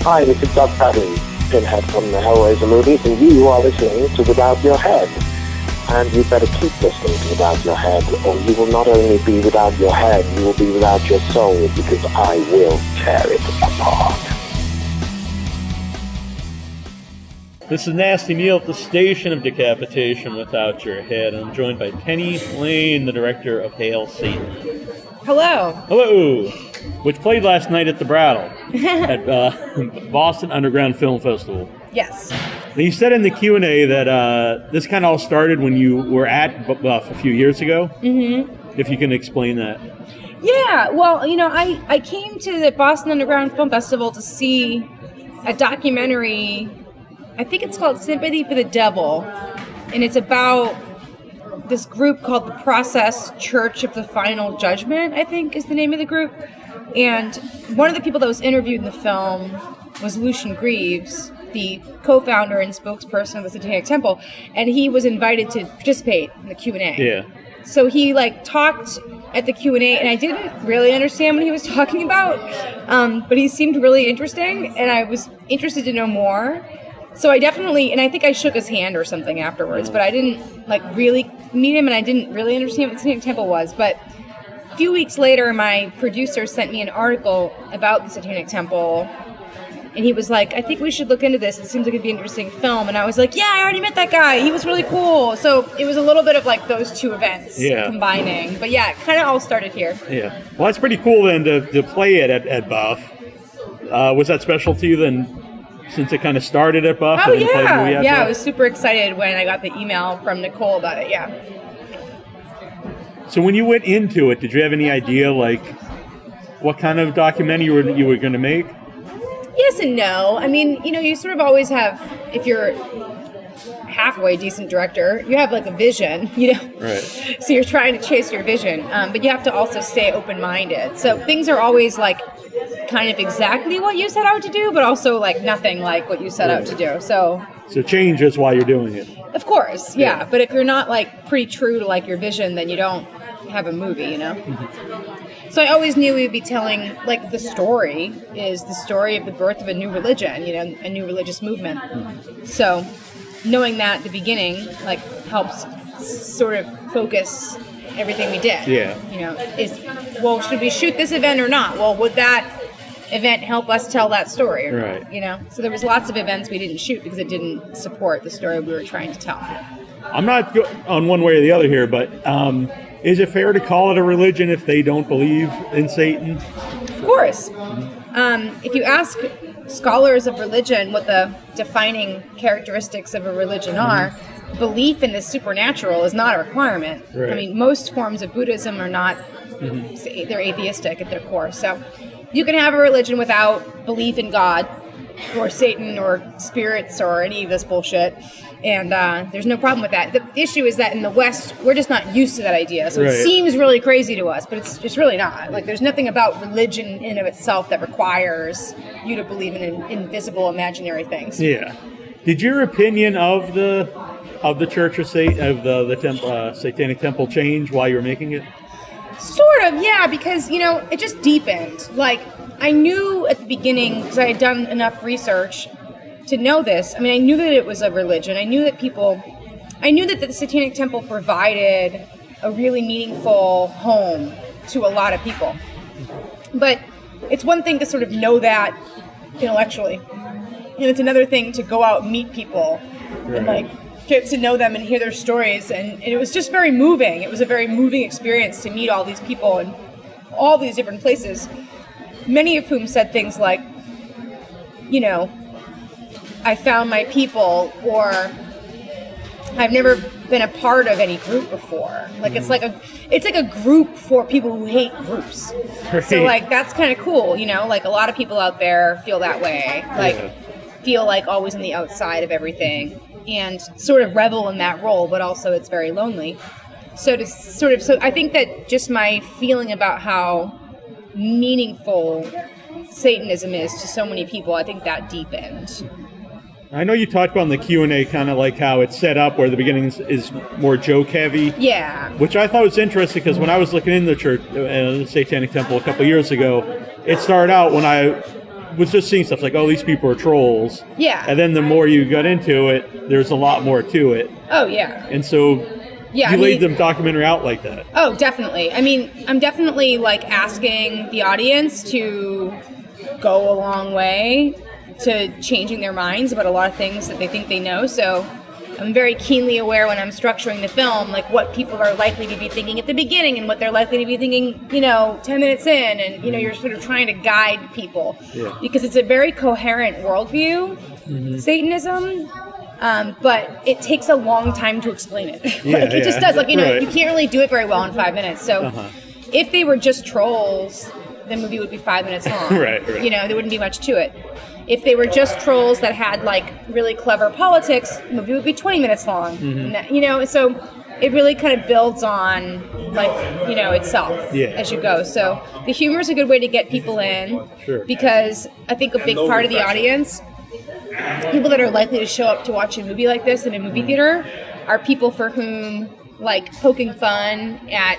Hi, this is Doug Bradley, Pinhead from the Hellraiser movies, and you are listening to Without Your Head. And you better keep listening to Without Your Head, or you will not only be without your head, you will be without your soul, because I will tear it apart. This is Nasty Neal at the Station of Decapitation Without Your Head. I'm joined by Penny Lane, the director of Hail Satan. Hello. Hello. Which played last night at the Brattle at Boston Underground Film Festival. Yes. Now, you said in the Q&A that this kind of all started when you were at Buff a few years ago. Mm-hmm. If you can explain that. Yeah, well, I came to the Boston Underground Film Festival to see a documentary. I think it's called Sympathy for the Devil, and it's about this group called the Process Church of the Final Judgment, I think is the name of the group. And one of the people that was interviewed in the film was Lucien Greaves, the co-founder and spokesperson of the Satanic Temple, and he was invited to participate in the Q&A. Yeah. So he talked at the Q&A, and I didn't really understand what he was talking about, but he seemed really interesting, and I was interested to know more. So I definitely, and I think I shook his hand or something afterwards, but I didn't really meet him, and I didn't really understand what the Satanic Temple was. But a few weeks later, my producer sent me an article about the Satanic Temple, and he was like, I think we should look into this. It seems like it'd be an interesting film. And I was like, yeah, I already met that guy. He was really cool. So it was a little bit of those two events combining. But yeah, it kind of all started here. Yeah. Well, that's pretty cool then to play it at Buff. Was that special to you then? Since it kind of started at Buff? Oh, yeah. Yeah, I was super excited when I got the email from Nicole about it, yeah. So when you went into it, did you have any idea, what kind of documentary you were going to make? Yes and no. I mean, you sort of always have, if you're halfway decent director, you have a vision, Right. So you're trying to chase your vision, but you have to also stay open-minded. So things are always kind of exactly what you set out to do, but also nothing like what you set out to do. So change is why you're doing it. Of course, yeah. But if you're not pretty true to your vision, then you don't have a movie, Mm-hmm. So I always knew we would be telling the story is the story of the birth of a new religion, a new religious movement. Mm-hmm. So knowing that at the beginning helps sort of focus everything we did. Yeah. Should we shoot this event or not? Well, would that event help us tell that story or right. not? So there was lots of events we didn't shoot because it didn't support the story we were trying to tell. I'm not on one way or the other here, but is it fair to call it a religion if they don't believe in Satan? Of course. If you ask scholars of religion what the defining characteristics of a religion are, belief in the supernatural is not a requirement. Right. I mean, most forms of Buddhism are not, they're atheistic at their core. So you can have a religion without belief in God or Satan or spirits or any of this bullshit. And there's no problem with that. The issue is that in the West, we're just not used to that idea. So right. It seems really crazy to us, but it's really not. There's nothing about religion in of itself that requires you to believe in invisible, imaginary things. Yeah. Did your opinion of the Church of Satan, of the Satanic Temple change while you were making it? Sort of, yeah, because, it just deepened. I knew at the beginning, because I had done enough research to know this. I mean, I knew that it was a religion. I knew that the Satanic Temple provided a really meaningful home to a lot of people. But it's one thing to sort of know that intellectually. And it's another thing to go out and meet people right. and get to know them and hear their stories. And it was just very moving. It was a very moving experience to meet all these people in all these different places, many of whom said things like, I found my people, or I've never been a part of any group before. It's like a group for people who hate groups. Right. So that's kind of cool, a lot of people out there feel that way. Feel always on the outside of everything and sort of revel in that role, but also it's very lonely. So I think that just my feeling about how meaningful Satanism is to so many people, I think that deepened. I know you talked about in the Q&A kind of how it's set up where the beginning is more joke heavy. Yeah. Which I thought was interesting because when I was looking into the church, the Satanic Temple a couple years ago, it started out when I was just seeing stuff like, oh, these people are trolls. Yeah. And then the more you got into it, there's a lot more to it. Oh, yeah. And so you laid the documentary out like that. Oh, definitely. I mean, I'm definitely like asking the audience to go a long way to changing their minds about a lot of things that they think they know. So I'm very keenly aware when I'm structuring the film, like what people are likely to be thinking at the beginning and what they're likely to be thinking, 10 minutes in. And, you're sort of trying to guide people because it's a very coherent worldview, Satanism. But it takes a long time to explain it. It just does. You can't really do it very well in 5 minutes. So if they were just trolls, the movie would be 5 minutes long. Right. There wouldn't be much to it. If they were just trolls that had like really clever politics, the movie would be 20 minutes long. And that, so it really kind of builds on itself as you go. So the humor is a good way to get people in because I think a big part of the audience, people that are likely to show up to watch a movie like this in a movie theater, are people for whom like poking fun at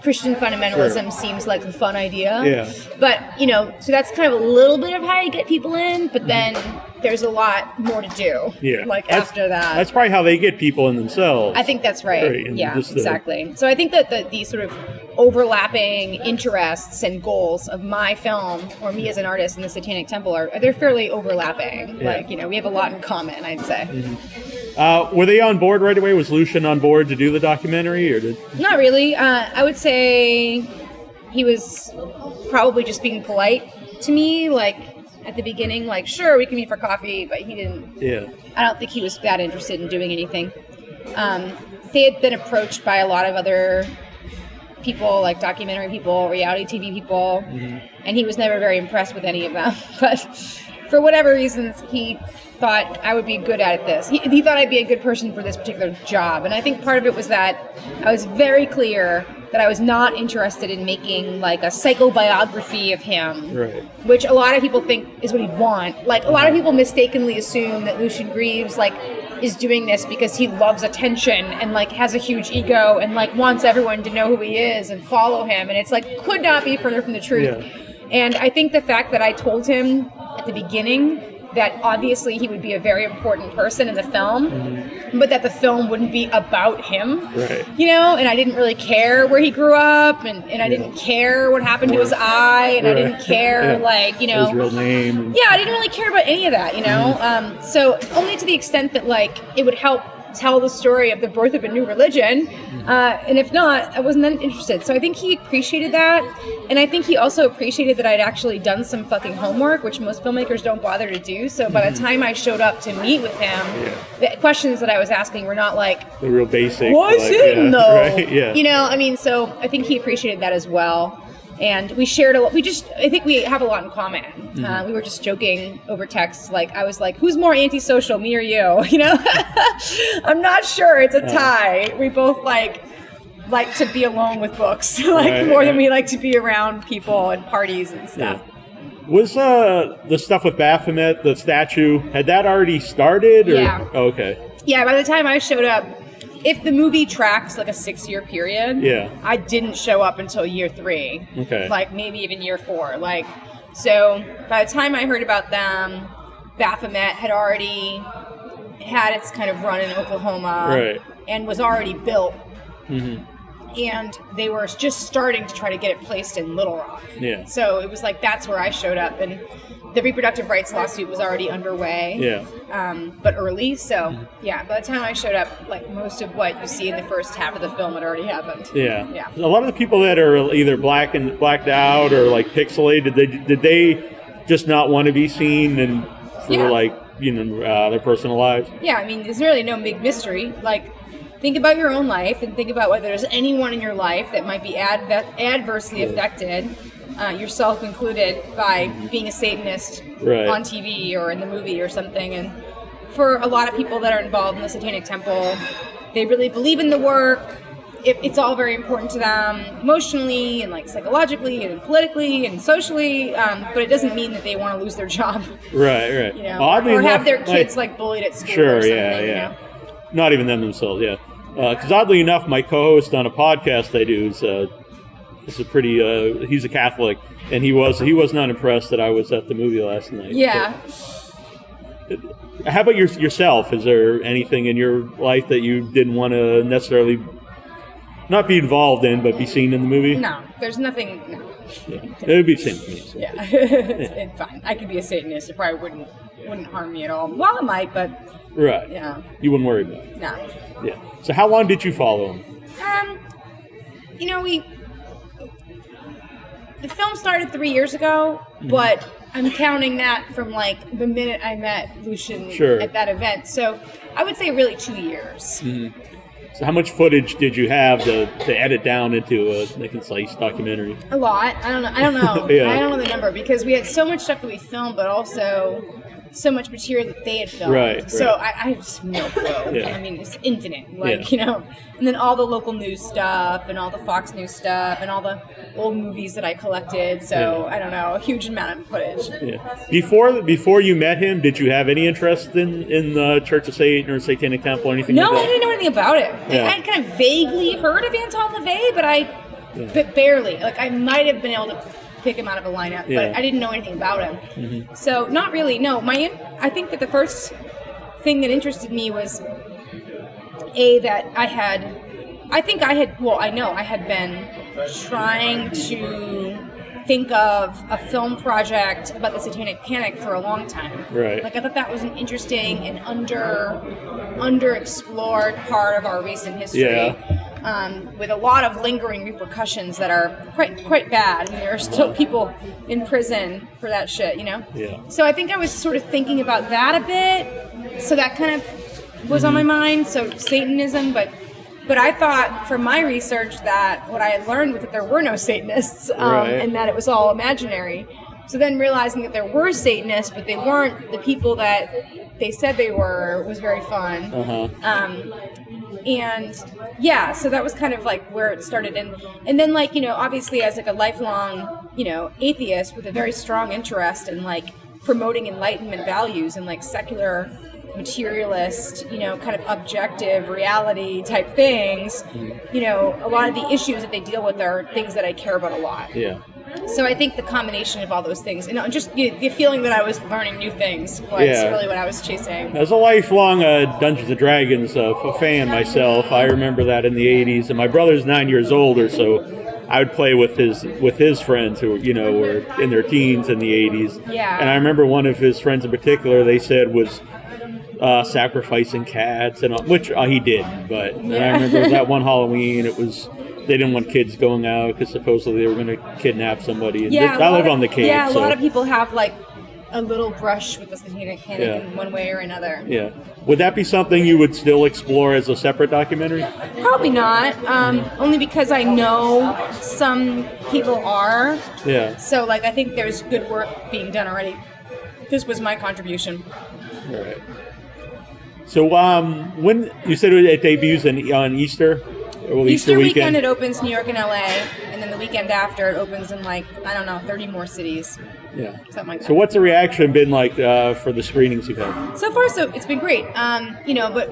Christian fundamentalism seems like a fun idea. Yeah. But, so that's kind of a little bit of how you get people in, but then there's a lot more to do. Yeah. After that. That's probably how they get people in themselves. I think that's right. Yeah, exactly. So I think that the sort of overlapping interests and goals of my film or me as an artist in the Satanic Temple they're fairly overlapping. Yeah. We have a lot in common, I'd say. Were they on board right away? Was Lucien on board to do the documentary, or did? Not really. I would say he was probably just being polite to me, like at the beginning, like, sure, we can meet for coffee, but he didn't. Yeah. I don't think he was that interested in doing anything. They had been approached by a lot of other people, like documentary people, reality TV people, and he was never very impressed with any of them. But for whatever reasons, he thought I would be good at this. He thought I'd be a good person for this particular job. And I think part of it was that I was very clear that I was not interested in making like a psychobiography of him, which a lot of people think is what he'd want. Like a lot of people mistakenly assume that Lucien Greaves like is doing this because he loves attention and like has a huge ego and like wants everyone to know who he is and follow him. And it's like could not be further from the truth. Yeah. And I think the fact that I told him at the beginning that obviously he would be a very important person in the film, but that the film wouldn't be about him, and I didn't really care where he grew up, and I didn't care what happened to his eye, and I didn't care, his real name. Yeah, I didn't really care about any of that, So only to the extent that, like, it would help tell the story of the birth of a new religion, and if not, I wasn't that interested. So I think he appreciated that, and I think he also appreciated that I'd actually done some fucking homework, which most filmmakers don't bother to do. So by the time I showed up to meet with him, the questions that I was asking were not like the real basic. Why Satan though? Right? Yeah. So I think he appreciated that as well. And we shared a lot. I think we have a lot in common. We were just joking over text. Like, I was like, who's more antisocial, me or you? I'm not sure. It's a tie. We both like to be alone with books, more than we like to be around people and parties and stuff. Yeah. Was the stuff with Baphomet, the statue, had that already started? Or? Yeah. Oh, okay. Yeah, by the time I showed up, if the movie tracks like a 6-year period, I didn't show up until year 3. Okay. Like maybe even year 4. Like, so by the time I heard about them, Baphomet had already had its kind of run in Oklahoma and was already built. And they were just starting to try to get it placed in Little Rock. Yeah. So it was like that's where I showed up, and the reproductive rights lawsuit was already underway. Yeah. But early, so by the time I showed up, like most of what you see in the first half of the film had already happened. Yeah. Yeah. A lot of the people that are either blacked out or like pixelated, did they just not want to be seen and for their personal lives? Yeah, I mean, there's really no big mystery. Like, think about your own life and think about whether there's anyone in your life that might be adversely affected, yourself included, by being a Satanist on TV or in the movie or something. And for a lot of people that are involved in the Satanic Temple, they really believe in the work. It's all very important to them emotionally and like psychologically and politically and socially, but it doesn't mean that they want to lose their job. Right. Or have their kids like bullied at school or something. Not even them themselves, Because oddly enough, my co-host on a podcast I do is It's a pretty. He's a Catholic, and he was not impressed that I was at the movie last night. Yeah. But how about yourself? Is there anything in your life that you didn't want to necessarily not be involved in, but be seen in the movie? No, there's nothing. No. Yeah. It would be the same for me. So. Yeah, it's fine. I could be a Satanist. It probably wouldn't harm me at all. Well, it might, but right. Yeah, you wouldn't worry about it. No. Yeah. So how long did you follow him? The film started 3 years ago, but I'm counting that from like the minute I met Lucien at that event. So I would say really 2 years. Mm-hmm. So how much footage did you have to edit down into a concise documentary? A lot. I don't know. Yeah. I don't know the number because we had so much stuff that we filmed, but also so much material that they had filmed. Right. So I just have no clue. Yeah. I mean, it's infinite. And then all the local news stuff and all the Fox News stuff and all the old movies that I collected. So I don't know, a huge amount of footage. Yeah. Before you met him, did you have any interest in the Church of Satan or Satanic Temple or anything? No, like that? I didn't know anything about it. Yeah. I had kind of vaguely heard of Anton LaVey, but barely. Like I might have been able to pick him out of a lineup, but I didn't know anything about him. Mm-hmm. So not really. No, I think that the first thing that interested me was that I had been trying to think of a film project about the Satanic Panic for a long time. Right. Like I thought that was an interesting and underexplored part of our recent history. Yeah. With a lot of lingering repercussions that are quite bad. I mean, there are still people in prison for that shit, Yeah. So I think I was sort of thinking about that a bit. So that kind of was on my mind. So Satanism, but I thought from my research that what I had learned was that there were no Satanists, and that it was all imaginary. So then realizing that there were Satanists, but they weren't the people that they said they were, was very fun. So that was kind of like where it started. And then like, obviously as like a lifelong, atheist with a very strong interest in like promoting Enlightenment values and like secular materialist, kind of objective reality type things, a lot of the issues that they deal with are things that I care about a lot. Yeah. So I think the combination of all those things, and just the feeling that I was learning new things was really what I was chasing. As a lifelong Dungeons & Dragons fan myself, I remember that in the 80s, and my brother's 9 years older, so I would play with his friends who were in their teens in the 80s. Yeah. And I remember one of his friends in particular, they said was sacrificing cats, and which he did. But and I remember that one Halloween, they didn't want kids going out because supposedly they were going to kidnap somebody. And I live on the Cape. Yeah, a lot of people have like a little brush with the Satanic Panic in one way or another. Yeah. Would that be something you would still explore as a separate documentary? Probably not. Only because I know some people are. Yeah. So like I think there's good work being done already. This was my contribution. All right. So when you said it debuts on Easter? Easter weekend it opens New York and LA, and then the weekend after it opens in 30 more cities. Yeah. Something like that. So what's the reaction been like for the screenings you've had? So far, it's been great. But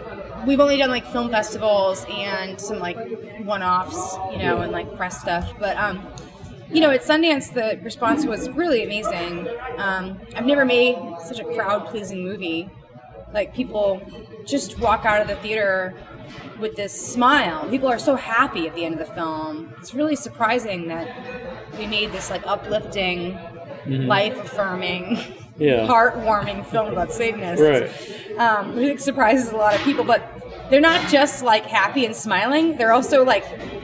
we've only done film festivals and some one-offs, and press stuff. But at Sundance the response was really amazing. I've never made such a crowd-pleasing movie. Like people just walk out of the theater with this smile. People are so happy at the end of the film. It's really surprising that we made this uplifting, life-affirming, heartwarming film about Satanists. Right. I think it surprises a lot of people, but they're not just happy and smiling. They're also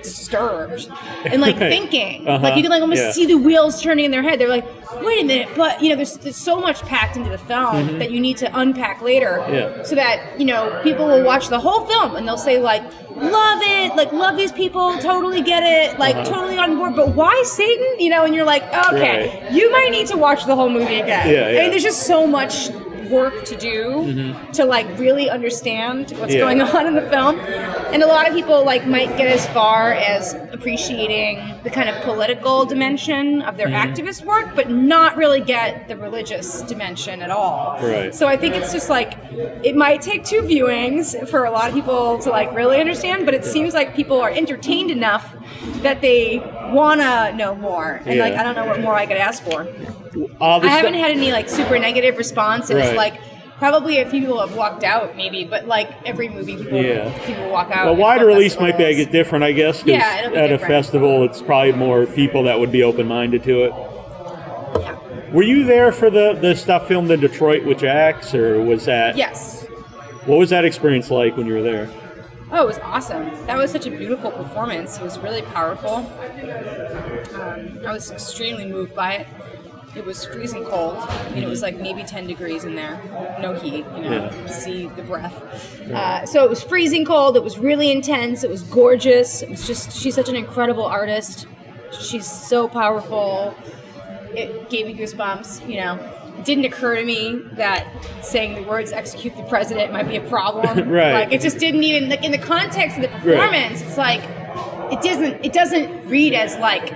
disturbed and thinking. You can almost see the wheels turning in their head. They're like, wait a minute, but there's so much packed into the film that you need to unpack later, so that people will watch the whole film and they'll say love it, love these people, totally get it, totally on board. But why Satan? And you're like, okay, you might need to watch the whole movie again. I mean, there's just so much work to do to really understand what's going on in the film, and a lot of people might get as far as appreciating the kind of political dimension of their activist work, but not really get the religious dimension at all. Right. So I think it's just it might take 2 viewings for a lot of people to really understand, but it seems like people are entertained enough that they wanna know more, and like I don't know what more I could ask for. I haven't had any like super negative responses. Right. Like probably a few people have walked out, maybe, but like every movie, people walk out. A wider release might be different, I guess. Yeah, it'll be at different. A festival, it's probably more people that would be open-minded to it. Yeah. Were you there for the stuff filmed in Detroit with Jex, or was that? Yes. What was that experience like when you were there? Oh, it was awesome. That was such a beautiful performance. It was really powerful. I was extremely moved by it. It was freezing cold. I mean, it was like maybe 10 degrees in there. No heat, see the breath. So it was freezing cold. It was really intense. It was gorgeous. It was just, she's such an incredible artist. She's so powerful. It gave me goosebumps, It didn't occur to me that saying the words "execute the president" might be a problem. Right. Like it just didn't even like in the context of the performance. Right. It's like it doesn't read as like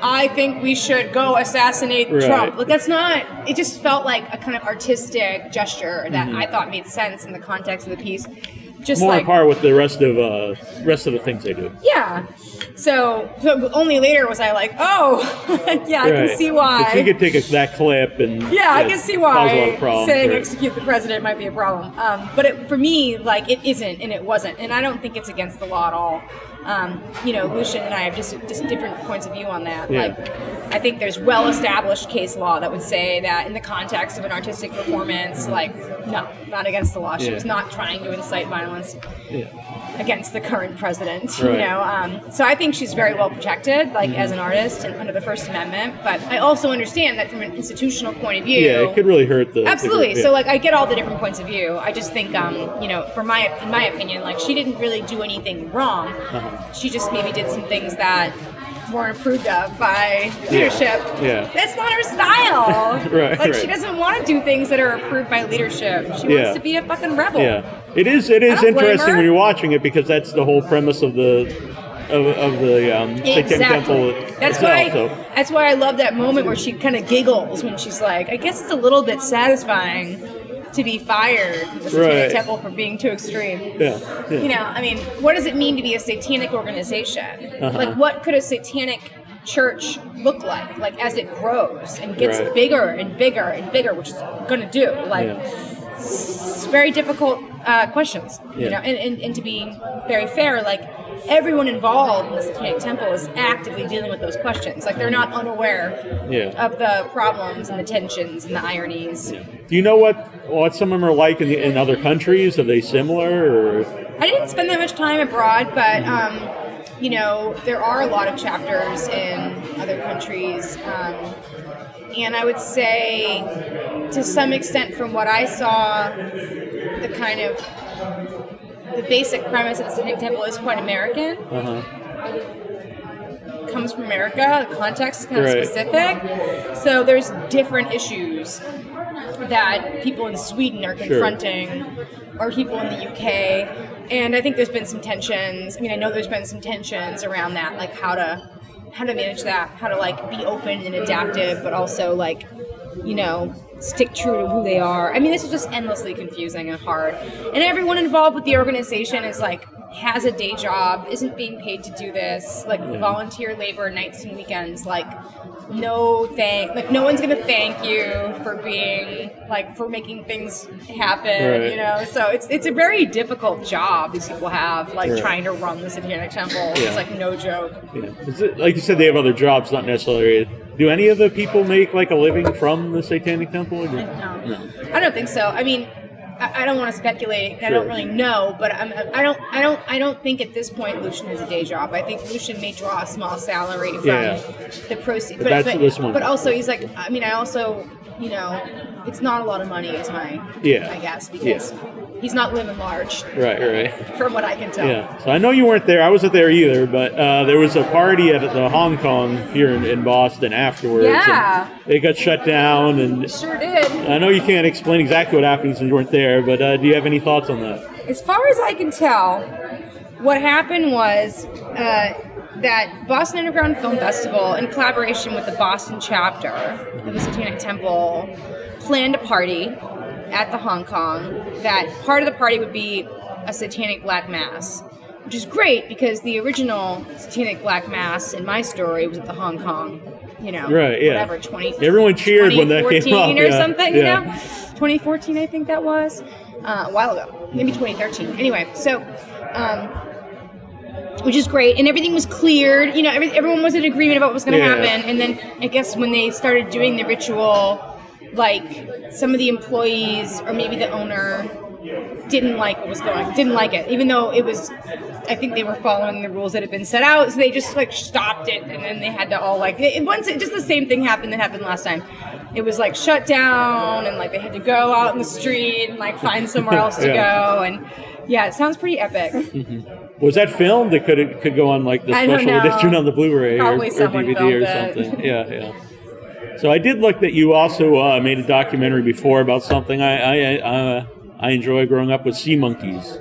I think we should go assassinate Trump. Like that's not. It just felt like a kind of artistic gesture that I thought made sense in the context of the piece. Just more like, on par with the rest of the things they do. Yeah. So only later was I like, oh, yeah, I can see why. But you could take that clip and I can see why saying right. execute the president might be a problem. But for me, like it isn't and it wasn't, and I don't think it's against the law at all. Lucien and I have just different points of view on that. Yeah. Like, I think there's well-established case law that would say that in the context of an artistic performance, like, no, not against the law. She was not trying to incite violence against the current president, So I think she's very well protected, like, as an artist and under the First Amendment. But I also understand that from an institutional point of view... Yeah, it could really hurt the... Absolutely. group, So, like, I get all the different points of view. I just think, in my opinion, like, she didn't really do anything wrong. She just maybe did some things that weren't approved of by leadership. Yeah. That's not her style. Right. She doesn't want to do things that are approved by leadership. She wants to be a fucking rebel. Yeah. It is interesting when you're watching it because that's the whole premise of the Satanic Temple. That's why I love that moment where she kind of giggles when she's like, I guess it's a little bit satisfying to be fired from the Satanic Temple for being too extreme. Yeah. I mean, what does it mean to be a satanic organization? Like, what could a satanic church look like as it grows and gets bigger and bigger and bigger, which it's going to do? Like, it's very difficult questions, and to be very fair, like, everyone involved in the Satanic Temple is actively dealing with those questions. Like, they're not unaware of the problems and the tensions and the ironies. Yeah. Do you know what some of them are like in other countries? Are they similar? Or? I didn't spend that much time abroad, but there are a lot of chapters in other countries. And I would say, to some extent, from what I saw, the basic premise of the Satanic Temple is quite American. Comes from America. The context is kind of specific. So there's different issues that people in Sweden are confronting, or people in the UK. And I think there's been some tensions. I mean, I know there's been some tensions around that, like how to manage that, how to like be open and adaptive, but also like, stick true to who they are. I mean, this is just endlessly confusing and hard. And everyone involved with the organization is like, has a day job, isn't being paid to do this, like volunteer labor nights and weekends, like no one's gonna thank you for being for making things happen, so it's a very difficult job these people have, trying to run the Satanic Temple. It's like no joke. Is it, like you said, they have other jobs, not necessarily. Do any of the people make like a living from the Satanic Temple? No. I don't think so. I mean, I don't want to speculate. I don't really know, but I don't think at this point Lucien has a day job. I think Lucien may draw a small salary from the proceeds. But that's this one. But also he's like, I mean, I also, it's not a lot of money is my I guess, because he's not living large. Right. From what I can tell. Yeah. So I know you weren't there. I wasn't there either, but there was a party at the Hong Kong here in Boston afterwards. Yeah. And it got shut down. And sure did. I know you can't explain exactly what happened since you weren't there, but do you have any thoughts on that? As far as I can tell, what happened was that Boston Underground Film Festival, in collaboration with the Boston chapter of the Satanic Temple, planned a party at the Hong Kong. That part of the party would be a satanic black mass, which is great because the original Satanic Black Mass in my story was at the Hong Kong, right, yeah. whatever, Everyone cheered when that came up. or something, 2014, I think that was, a while ago, maybe 2013. Anyway, so, which is great, and everything was cleared, everyone was in agreement about what was going to happen, and then I guess when they started doing the ritual, like, some of the employees, or maybe the owner, didn't like it, even though it was, I think they were following the rules that had been set out, so they just like stopped it, and then they had to all just the same thing happened that happened last time. It was like shut down, and like they had to go out in the street and like find somewhere else to go, and it sounds pretty epic. Mm-hmm. Was that filmed? It could go on like the special edition on the Blu-ray or DVD or something. Yeah. So I did look that you also made a documentary before about something I enjoy growing up with sea monkeys.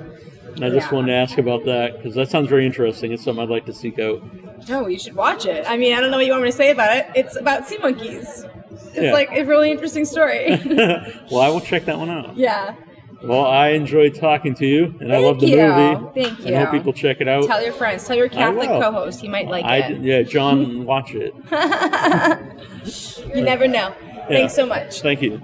And I just wanted to ask about that because that sounds very interesting. It's something I'd like to seek out. Oh, you should watch it. I mean, I don't know what you want me to say about it. It's about sea monkeys. It's like a really interesting story. Well, I will check that one out. Yeah. Well, I enjoyed talking to you, and I love the movie. Thank you. I hope people check it out. Tell your friends. Tell your Catholic co-host. He might like it. Yeah, John, watch it. You never know. Thanks so much. Thank you.